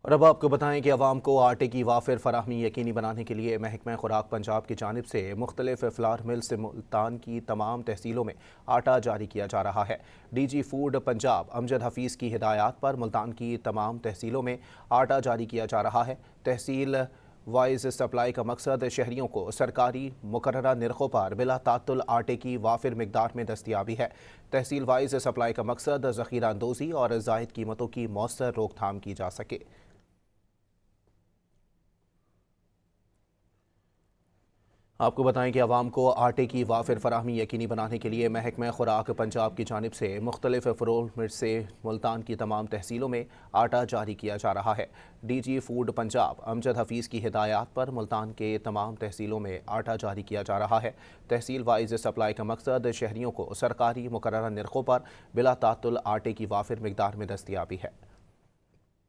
और अब आपको बताएं कि अवाम को आटे की वाफिर फराहमी यकीनी बनाने के लिए महकमा खुराक पंजाब की जानिब से मुख्तलिफ फ्लार मिल से मुल्तान की तमाम तहसीलों में आटा जारी किया जा रहा है। DG फूड पंजाब अमजद हफीज़ की हिदायत पर मुल्तान की तमाम तहसीलों में आटा जारी किया जा रहा है। तहसील वाइज सप्लाई का मकसद शहरियों को सरकारी मुकर्ररा निर्खों पर बिला तातुल आटे की वाफिर मिकदार में दस्तियाबी है। तहसील वाइज सप्लाई का मकसद ज़ख़ीरा अंदोज़ी और ज़ायद कीमतों की मौसर रोकथाम की जा सके। आपको बताएं कि आवाम को आटे की वाफिर फराहमी यकीनी बनाने के लिए महकमा खुराक पंजाब की जानिब से मुख्तलिफ फ्लोर मिल से मुल्तान की तमाम तहसीलों में आटा जारी किया जा रहा है। DG फूड पंजाब अमजद हफीज़ की हिदायत पर मुल्तान के तमाम तहसीलों में आटा जारी किया जा रहा है। तहसील वाइज सप्लाई का मकसद शहरियों को सरकारी मुकर्ररा निर्खों पर बिला तातुल आटे की वाफिर मिकदार में दस्तियाबी है।